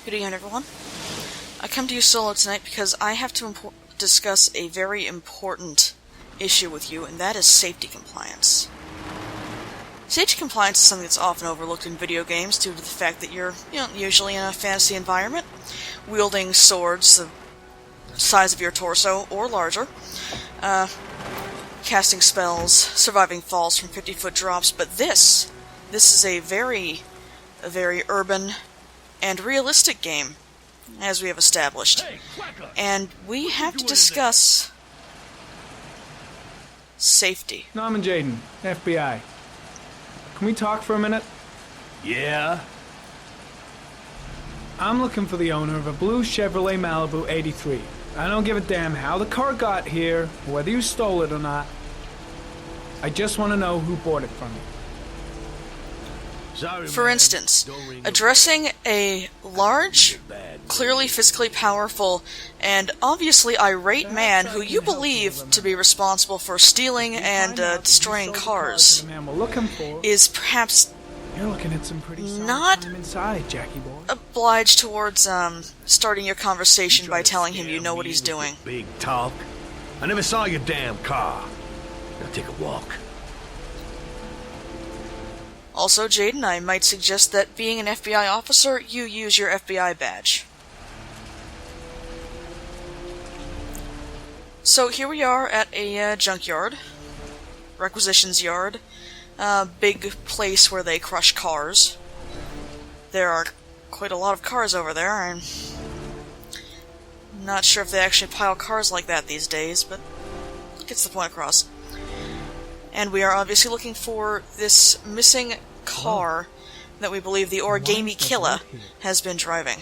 Good evening, everyone. I come to you solo tonight because I have to discuss a very important issue with you, and that is safety compliance. Safety compliance is something that's often overlooked in video games due to the fact that you're, usually in a fantasy environment, wielding swords the size of your torso or larger, casting spells, surviving falls from 50-foot drops, but this is a very urban and realistic game, as we have established. And we have to discuss safety. Norman Jaden, FBI. Can we talk for a minute? Yeah? I'm looking for the owner of a blue Chevrolet Malibu 83. I don't give a damn how the car got here, whether you stole it or not. I just want to know who bought it from you. Sorry, For man. instance, addressing a large, clearly physically powerful, and obviously irate man who you believe to be responsible for stealing and destroying cars is perhaps You're looking at some pretty not time inside, Jackie boy. obliged towards starting your conversation by telling him you know what he's doing. Big talk. I never saw your damn car. Now take a walk. Also, Jaden, I might suggest that being an FBI officer, you use your FBI badge. So here we are at a junkyard, requisitions yard, big place where they crush cars. There are quite a lot of cars over there. I'm not sure if they actually pile cars like that these days, but it gets the point across. And we are obviously looking for this missing car that we believe the Origami Killer has been driving.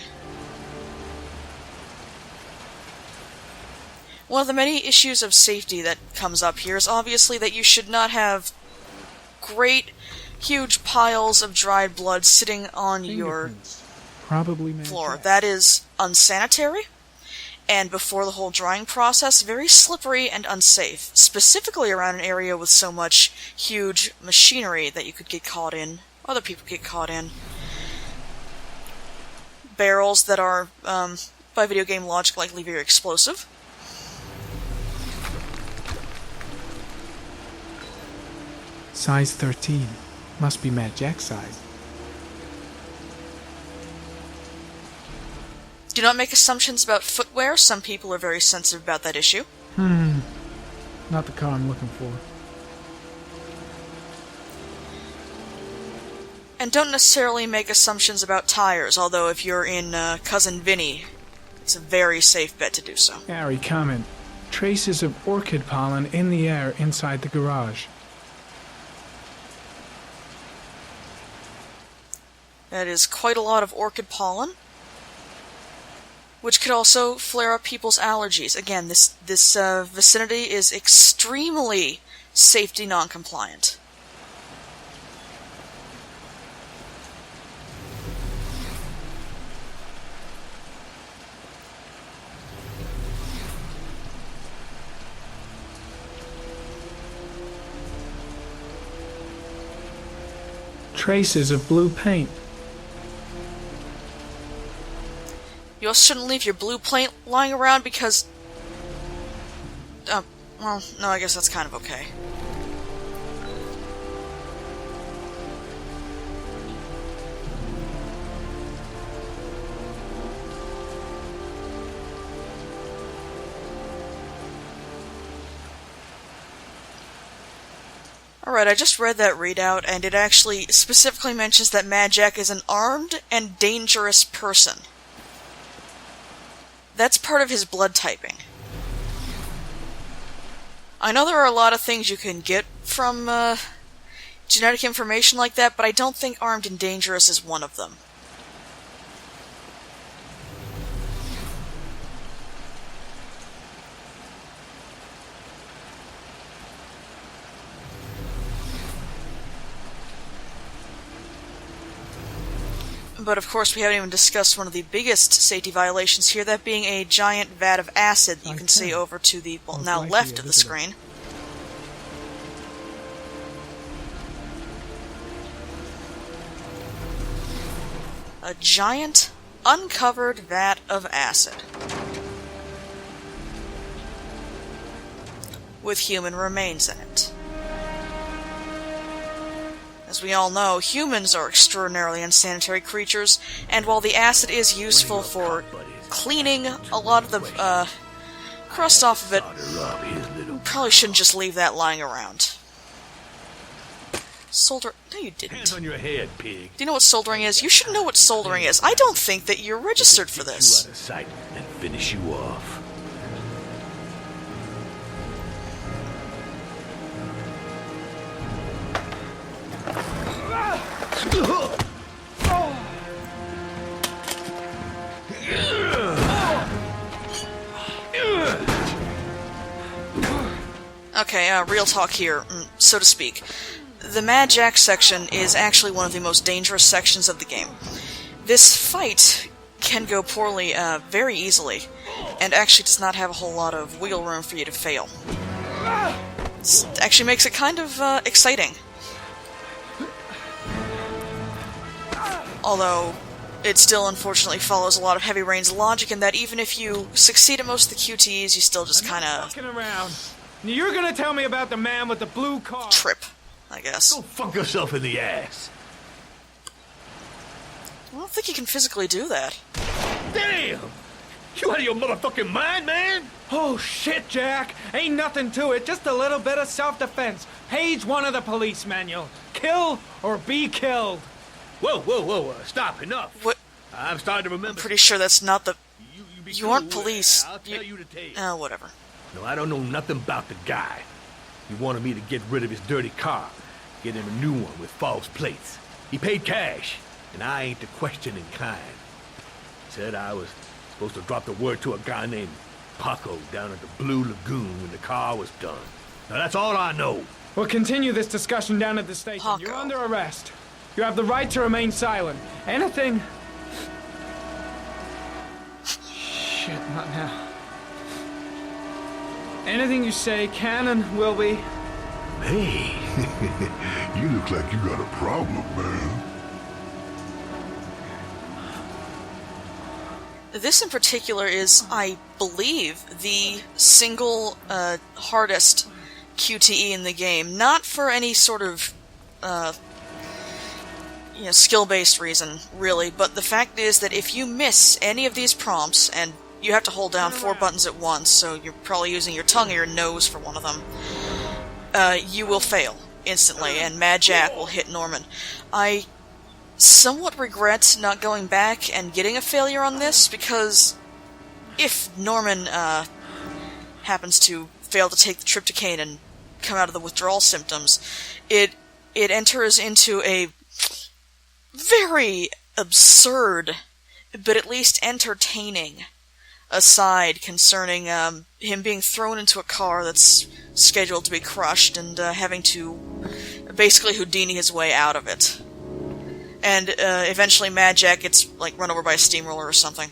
One of the many issues of safety that comes up here is obviously that you should not have great, huge piles of dried blood sitting on your Probably floor. That is unsanitary, and before the whole drying process, very slippery and unsafe, specifically around an area with so much huge machinery that you could get caught in, other people get caught in. Barrels that are, by video game logic, likely very explosive. Size 13. Must be Matt Jack's size. Do not make assumptions about footwear. Some people are very sensitive about that issue. Not the car I'm looking for. And don't necessarily make assumptions about tires, although if you're in Cousin Vinny, it's a very safe bet to do so. Gary, comment. Traces of orchid pollen in the air inside the garage. That is quite a lot of orchid pollen, which could also flare up people's allergies. Again, this vicinity is extremely safety non-compliant. Traces of blue paint. You also shouldn't leave your blue paint lying around because... well, no, I guess that's kind of okay. Alright, I just read that readout, and it actually specifically mentions that Mad Jack is an armed and dangerous person. That's part of his blood typing. I know there are a lot of things you can get from genetic information like that, but I don't think armed and dangerous is one of them. But of course we haven't even discussed one of the biggest safety violations here, that being a giant vat of acid that you can see over to the, well, now left of the screen. A giant uncovered vat of acid with human remains in it. As we all know, humans are extraordinarily unsanitary creatures, and while the acid is useful for cleaning a lot of the crust off of it, probably shouldn't just leave that lying around. Solder... No, you didn't. Hands on your head, pig. Do you know what soldering is? You should know what soldering is. I don't think that you're registered for this. Get you out of sight and finish you off. Okay, real talk here, so to speak. The Mad Jack section is actually one of the most dangerous sections of the game. This fight can go poorly very easily, and actually does not have a whole lot of wiggle room for you to fail. This actually makes it kind of exciting. Although, it still unfortunately follows a lot of Heavy Rain's logic in that even if you succeed at most of the QTEs, you still just kinda... You're gonna tell me about the man with the blue car. trip, I guess. Go fuck yourself in the ass. I don't think you can physically do that. Damn! You out of your motherfucking mind, man? Oh shit, Jack. Ain't nothing to it, just a little bit of self-defense. Page 1 of the police manual. Kill or be killed. Whoa, stop, enough. What? I'm starting to remember. I'm pretty sure that's not the... be You aren't cool. police. I'll tell you the tale. Whatever. No, I don't know nothing about the guy. He wanted me to get rid of his dirty car, get him a new one with false plates. He paid cash, and I ain't the questioning kind. Said I was supposed to drop the word to a guy named Paco down at the Blue Lagoon when the car was done. Now that's all I know. We'll continue this discussion down at the station. Paco. You're under arrest. You have the right to remain silent. Anything... Shit, not now. Anything you say can and will be... Hey, You look like you got a problem, man. This in particular is, I believe, the single hardest QTE in the game. Not for any sort of skill-based reason, really, but the fact is that if you miss any of these prompts, and you have to hold down 4 buttons at once, so you're probably using your tongue or your nose for one of them, you will fail instantly, and Mad Jack will hit Norman. I somewhat regret not going back and getting a failure on this, because if Norman happens to fail to take the trypticane and come out of the withdrawal symptoms, it enters into a very absurd, but at least entertaining aside concerning him being thrown into a car that's scheduled to be crushed and having to basically Houdini his way out of it. And eventually Mad Jack gets run over by a steamroller or something.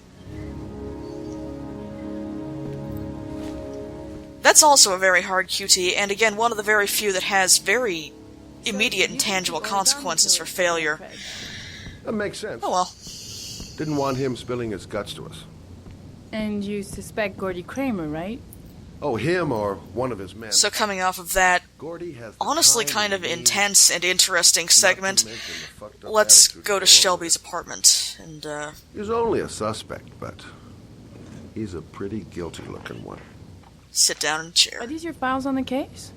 That's also a very hard QT, and again, one of the very few that has very immediate and tangible consequences for failure. That makes sense. Oh well. Didn't want him spilling his guts to us. And you suspect Gordy Kramer, right? Oh, him or one of his men. So coming off of that Gordy has the honestly time kind of and means intense and interesting not to segment, mention the fucked up let's attitude go to all over. Shelby's apartment, and He's only a suspect, but he's a pretty guilty-looking one. sit down in a chair. Are these your files on the case?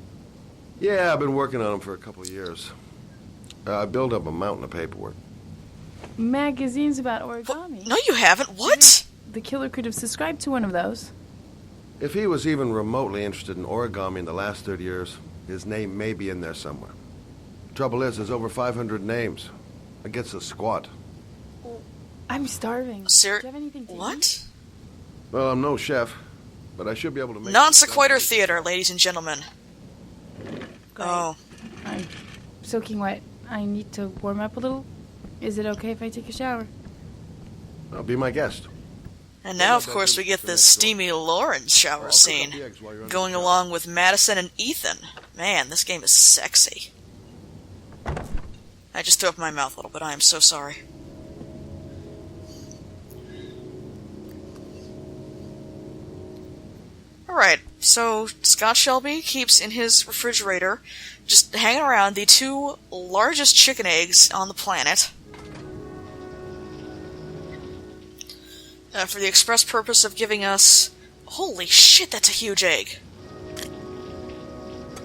Yeah, I've been working on him for a couple of years. I built up a mountain of paperwork. Magazines about origami. No, you haven't. What? The killer could have subscribed to one of those. If he was even remotely interested in origami in the last 30 years, his name may be in there somewhere. Trouble is, there's over 500 names. It gets a squat. I'm starving. Do you have anything to eat? What? Well, I'm no chef, but I should be able to make... Non sequitur theater, ladies and gentlemen. Great. Oh. I'm soaking wet. I need to warm up a little. Is it okay if I take a shower? I'll be my guest. And now, of course, we get this steamy Lawrence shower scene, going along with Madison and Ethan. Man, this game is sexy. I just threw up my mouth a little bit. I am so sorry. Alright, so Scott Shelby keeps in his refrigerator, just hanging around, the 2 largest chicken eggs on the planet. For the express purpose of giving us... Holy shit, that's a huge egg!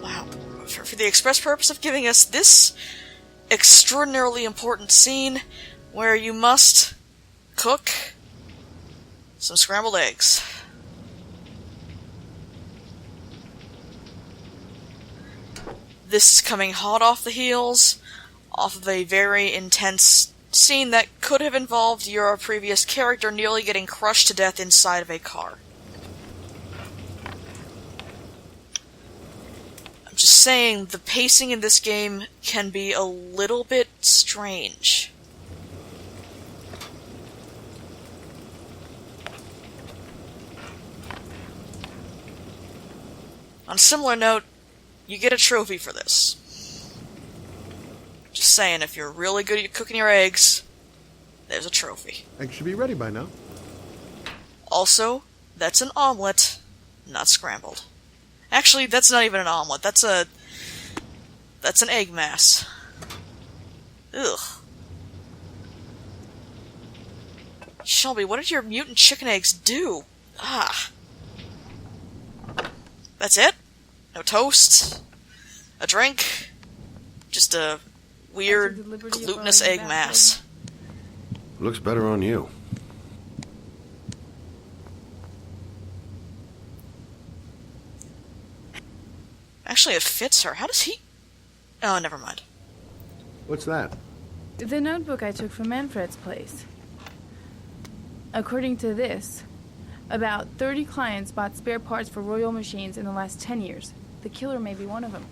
Wow. For the express purpose of giving us this extraordinarily important scene where you must cook some scrambled eggs. This is coming hot off the heels, off of a very intense scene that could have involved your previous character nearly getting crushed to death inside of a car. I'm just saying, the pacing in this game can be a little bit strange. On a similar note, you get a trophy for this. Just saying, if you're really good at cooking your eggs, there's a trophy. Eggs should be ready by now. Also, that's an omelet, not scrambled. Actually, that's not even an omelet. That's an egg mass. Ugh. Shelby, what did your mutant chicken eggs do? Ah. That's it? No toast? A drink? Just a weird, glutinous egg mass. Looks better on you. Actually, it fits her. How does he... Oh, never mind. What's that? The notebook I took from Manfred's place. According to this, about 30 clients bought spare parts for Royal machines in the last 10 years. The killer may be one of them.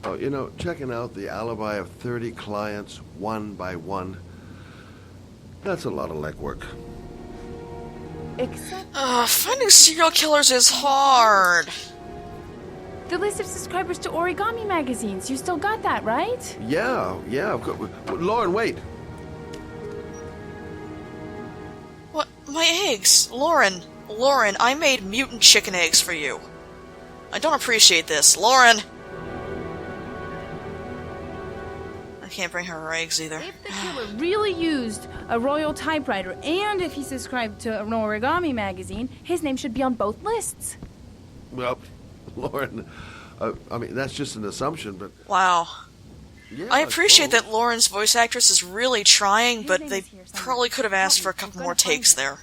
Oh, you know, checking out the alibi of 30 clients one by one, that's a lot of legwork. Except Finding serial killers is hard. the list of subscribers to Origami magazines. You still got that, right? Yeah, of course. Lauren, wait. What? My eggs! Lauren, I made mutant chicken eggs for you. I don't appreciate this. Lauren! I can't bring her eggs either. If the killer really used a Royal typewriter, and if he subscribed to an Origami magazine, his name should be on both lists. Well, Lauren, I mean, that's just an assumption, but... Wow. Yeah, I appreciate suppose. that Lauren's voice actress is really trying, His but name they is here somewhere. probably could have asked for a I'm couple gonna more find takes it. there.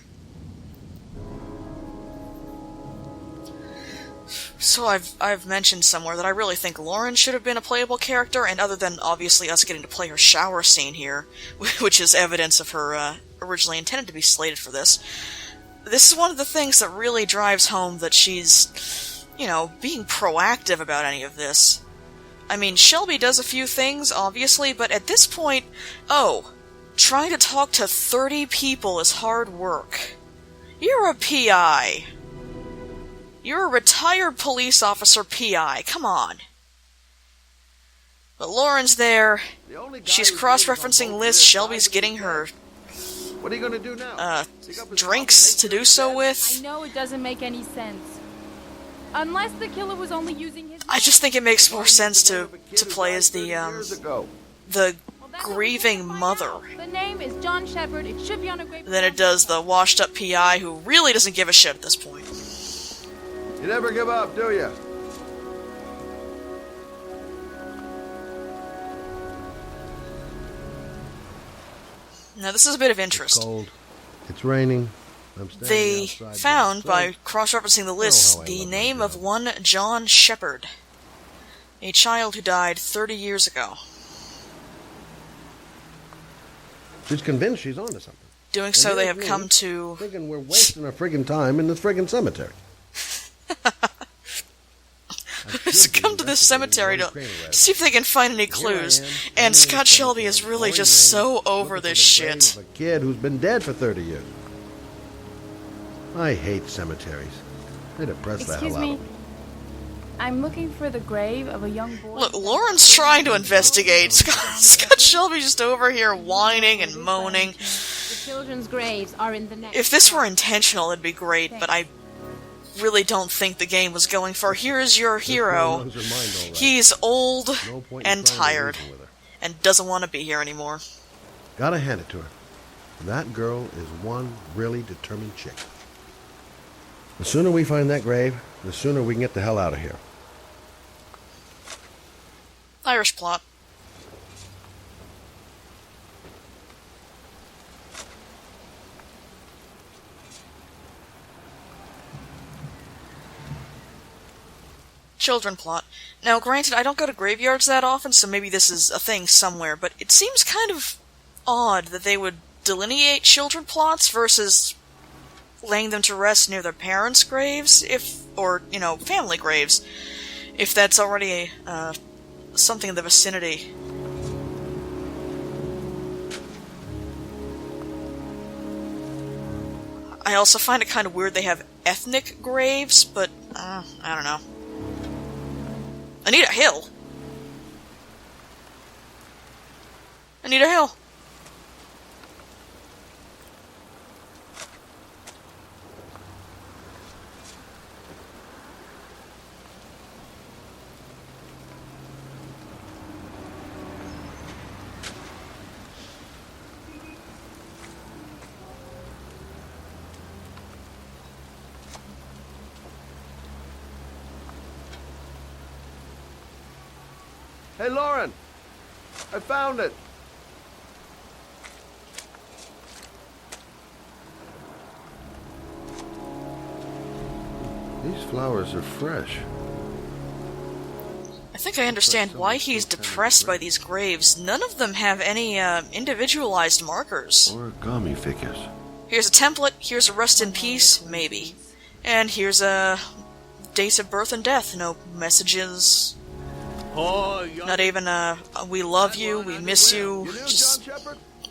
So I've mentioned somewhere that I really think Lauren should have been a playable character, and other than obviously us getting to play her shower scene here, which is evidence of her originally intended to be slated for this, this is one of the things that really drives home that she's, you know, being proactive about any of this. I mean, Shelby does a few things, obviously, but at this point, trying to talk to 30 people is hard work. You're a PI. You're a retired police officer PI, come on. But Lauren's there, The only guy she's who's cross-referencing named on both lists, lists, Shelby's I getting believe her, What are you gonna do now? Dig up his drinks mouth to and make do sure so he's dead? with. I know it doesn't make any sense. Unless the killer was only using his... I just think it makes more Why is sense the name to of a kid who play died as 30 years ago? the Well, that's what we're grieving gonna find mother out. The name is John Shepard. It should be on a grave. than it does the washed-up PI who really doesn't give a shit at this point. You never give up, do you? Now this is a bit of interest. Cold. It's raining. I'm standing They outside found, getting by soaked. cross-referencing the lists, how I the love my name of job. one John Shepard, a child who died 30 years ago. She's convinced she's onto something. Doing so, And they here's have me, come to... thinking we're wasting our friggin' time in this friggin' cemetery. come to this cemetery to see if they can find any clues. And Scott Shelby is really just so over this shit. A kid who's been dead for 30 years. I hate cemeteries. They depress the Excuse hell out me. of me. I'm looking for the grave of a young boy. Look, Lauren's trying to investigate. Scott Shelby's just over here whining and moaning. The children's graves are in the next. If this were intentional, it'd be great, but I really don't think the game was going for, here's your hero. Knows her mind all right. He's old No point in and trying to tired, reason with her. and doesn't want to be here anymore. Gotta hand it to her. That girl is one really determined chick. The sooner we find that grave, the sooner we can get the hell out of here. Irish plot. Children plot. Now, granted, I don't go to graveyards that often, so maybe this is a thing somewhere, but it seems kind of odd that they would delineate children plots versus laying them to rest near their parents' graves, or, family graves, if that's already something in the vicinity. I also find it kind of weird they have ethnic graves, but, I don't know. Anita Hill? Anita Hill. Hey, Lauren! I found it! These flowers are fresh. I think I understand why he's depressed by these graves. None of them have any individualized markers. Origami figures. Here's a template, here's a rest in peace, maybe. And here's a dates of birth and death, no messages. Oh, Not even we love you, we miss you, just...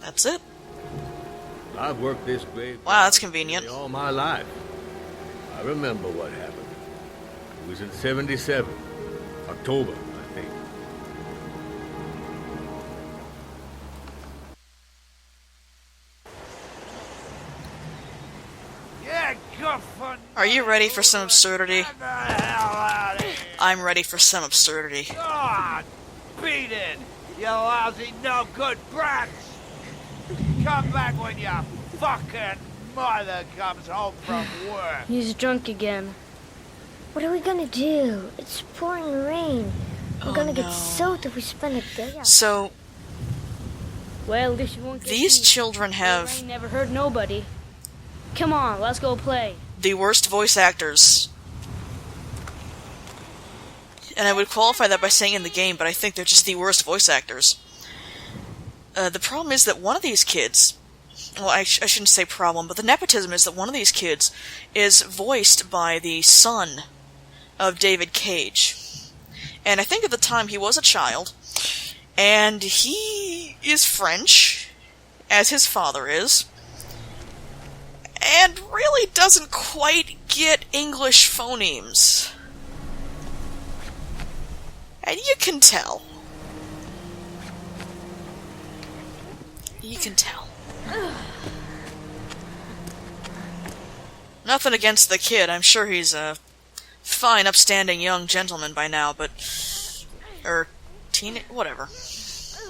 That's it. I've worked this grave Wow, that's convenient. all my life. I remember what happened. It was in 77. October, I think. Yeah, good for Are you ready for some absurdity? Get the hell out of here. I'm ready for some absurdity. God, beat it, you lousy no-good brats. Come back when your fucking mother comes home from work. He's drunk again. What are we gonna do? It's pouring rain. We're gonna get soaked if we spend a day out. So, Well, at least you won't get these beat. children The have rain never hurt nobody. Come on, let's go play. the worst voice actors. And I would qualify that by saying in the game, but I think they're just the worst voice actors. The problem is that one of these kids... Well, I shouldn't say problem, but the nepotism is that one of these kids is voiced by the son of David Cage. And I think at the time he was a child, and he is French, as his father is, and really doesn't quite get English phonemes. And you can tell. You can tell. Nothing against the kid. I'm sure he's a fine, upstanding young gentleman by now, but... whatever.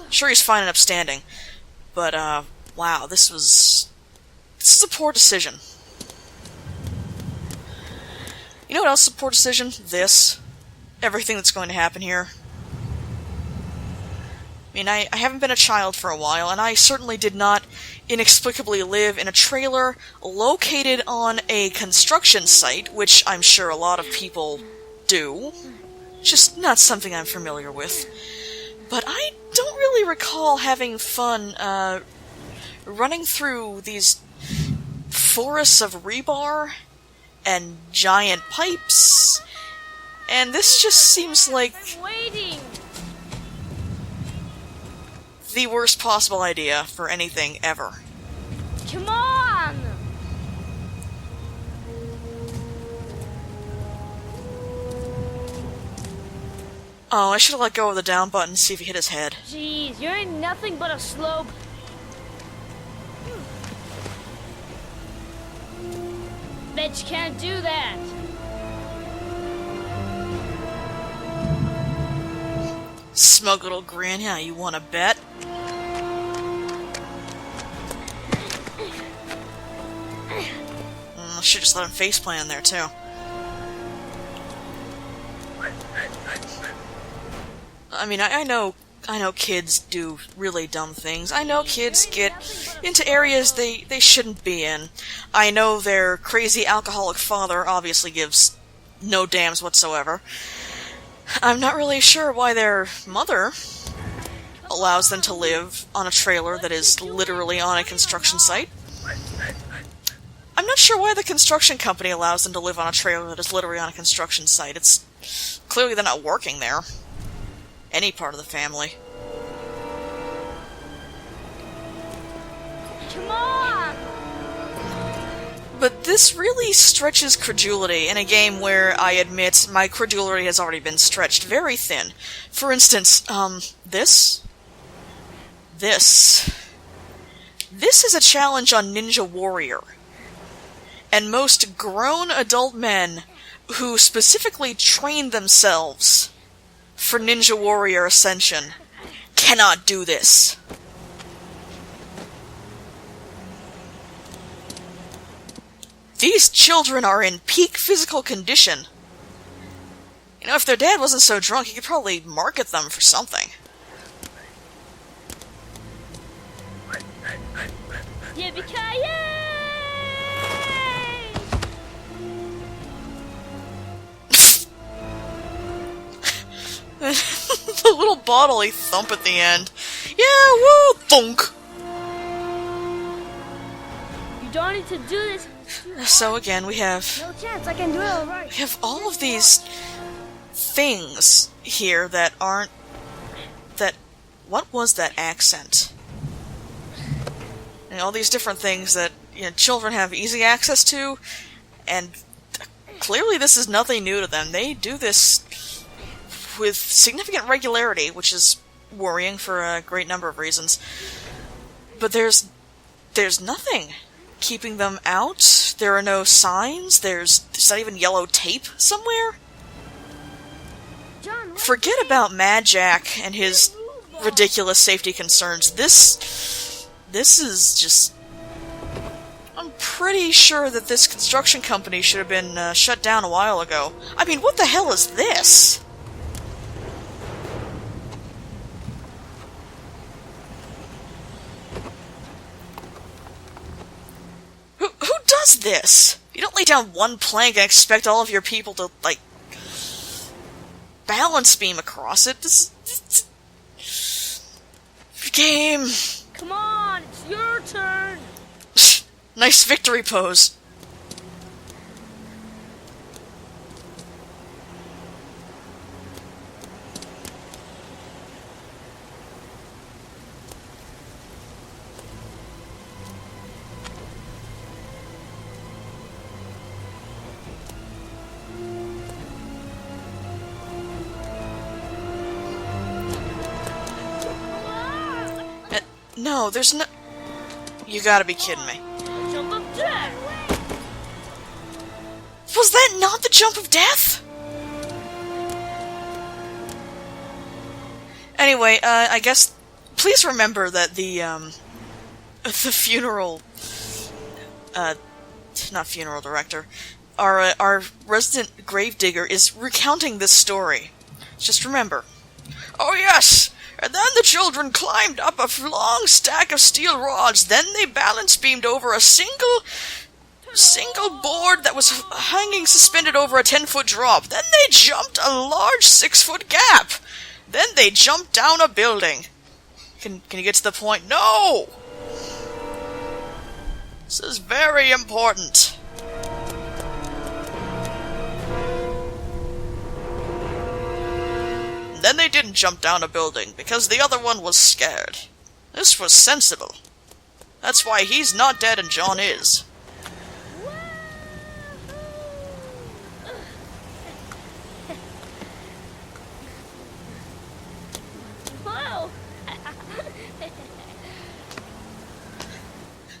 Sure, he's fine and upstanding. But, wow, this is a poor decision. You know what else is a poor decision? This. Everything that's going to happen here. I mean, I haven't been a child for a while, and I certainly did not inexplicably live in a trailer located on a construction site, which I'm sure a lot of people do. Just not something I'm familiar with. But I don't really recall having fun, running through these forests of rebar and giant pipes, and this just seems like Waiting! the worst possible idea for anything ever. Come on! Oh, I should have let go of the down button and see if he hit his head. Jeez, you're in nothing but a slope. Bet you can't do that. Smug little grin. Yeah, you want to bet? I should just let him faceplant in there, too. I mean, I know kids do really dumb things. I know kids get into areas they shouldn't be in. I know their crazy alcoholic father obviously gives no damns whatsoever. I'm not really sure why their mother allows them to live on a trailer that is literally on a construction site. I'm not sure why the construction company allows them to live on a trailer that is literally on a construction site. It's clearly they're not working there. Any part of the family. Come on! But this really stretches credulity in a game where I admit my credulity has already been stretched very thin. For instance, this is a challenge on Ninja Warrior. And most grown adult men who specifically train themselves for Ninja Warrior Ascension cannot do this. These children are in peak physical condition. You know, if their dad wasn't so drunk, he could probably market them for something. Yippee-ki-yay! The little bodily thump at the end. Yeah, woo, thunk. You don't need to do this. So again, we have No chance, I can do it alright. we have all of these things here that aren't that. What was that accent? And all these different things that children have easy access to, and clearly this is nothing new to them. They do this with significant regularity, which is worrying for a great number of reasons. But there's nothing keeping them out. There are no signs. There's not even yellow tape somewhere. John, Forget about Mad Jack and his ridiculous safety concerns. This is just... I'm pretty sure that this construction company should have been shut down a while ago. I mean, what the hell is this? Who does this? You don't lay down one plank and expect all of your people to, like, balance beam across it. This game. Come on, it's your turn. Nice victory pose. No, there's no... You gotta be kidding me. Jump of death. Was that not the jump of death? Anyway, I guess... Please remember that the funeral... not funeral director. Our resident gravedigger is recounting this story. Just remember. Oh yes! And then the children climbed up a long stack of steel rods. Then they balance beamed over a single board that was hanging suspended over a 10-foot drop. Then they jumped a large 6-foot gap. Then they jumped down a building. Can you get to the point? No! This is very important. Then they didn't jump down a building, because the other one was scared. This was sensible. That's why he's not dead and John is. Whoa!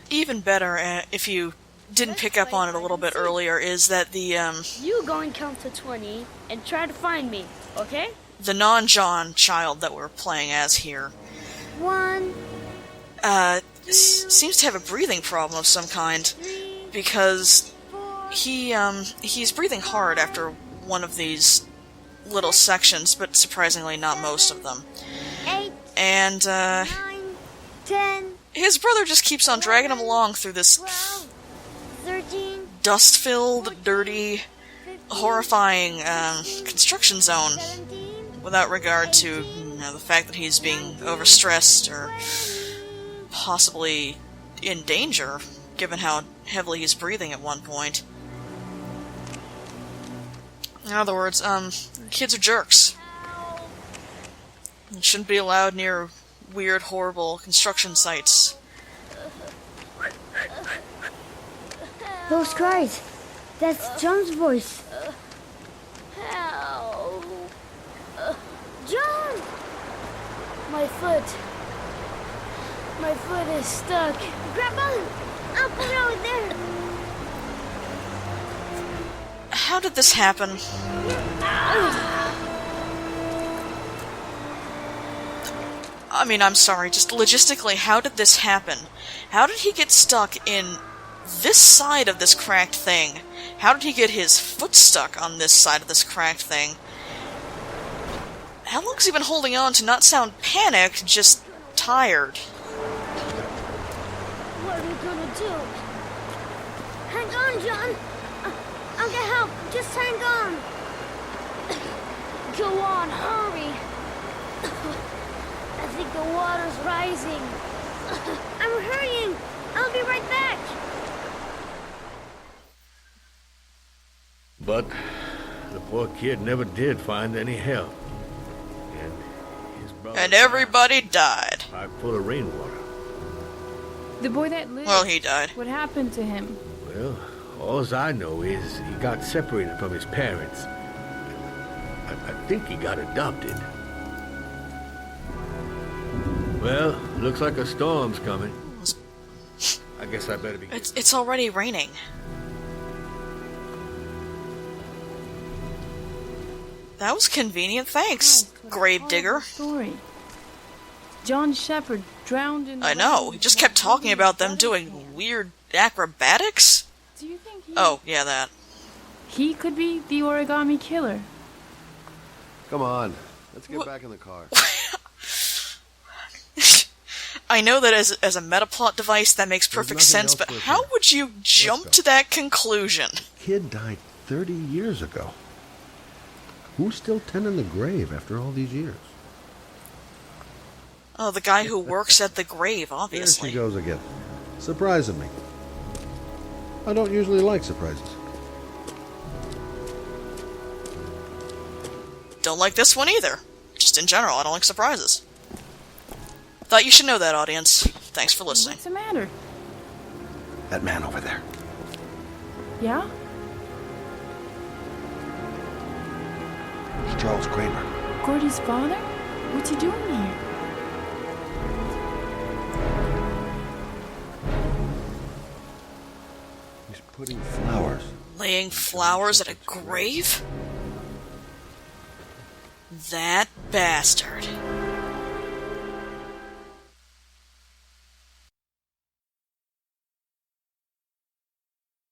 Even better, if you didn't pick up on it a little bit earlier, is that the, You go and count to 20 and try to find me, okay? the non-John child that we're playing as here, 1, seems to have a breathing problem of some kind, because he's breathing hard after one of these little sections, but surprisingly not most of them. 8, And, 9, 10, his brother just keeps on dragging him along through this 12, 13, dust-filled, dirty, horrifying, construction zone, 17, without regard to, the fact that he's being overstressed or possibly in danger, given how heavily he's breathing at one point. In other words, kids are jerks. And shouldn't be allowed near weird, horrible construction sites. Those cries. That's John's voice. Help. John! My foot. My foot is stuck. Grab on! I'll put it over there. How did this happen? I mean, I'm sorry, just logistically, how did this happen? How did he get stuck in this side of this cracked thing? How did he get his foot stuck on this side of this cracked thing? How long's he been holding on to not sound panicked, just tired? What are we gonna do? Hang on, John. I'll get help. Just hang on. Go on, hurry. I think the water's rising. I'm hurrying. I'll be right back. But the poor kid never did find any help. And his brother... And everybody died. Pipe full of rainwater. The boy that lived. Well, he died. What happened to him? Well, all I know is he got separated from his parents. I think he got adopted. Well, looks like a storm's coming. I guess I better be... It's already raining. That was convenient, thanks, gravedigger. Story. John Shepherd drowned in... I know, he just kept talking about them doing weird acrobatics? Do you think Oh, yeah, that. he could be the origami killer? Come on. Let's get back in the car. I know that as a metaplot device that makes perfect nothing sense, else but worth how it. would you jump go. to that conclusion? Kid died 30 years ago. Who's still tending the grave after all these years? Oh, the guy who works at the grave, There obviously. she goes again. Surprising me. I don't usually like surprises. Don't like this one either. Just in general, I don't like surprises. Thought you should know that, audience. Thanks for listening. What's the matter? That man over there. Yeah? It's Charles Kramer. Gordy's father? What's he doing here? He's putting flowers. Laying flowers at a grave? That bastard.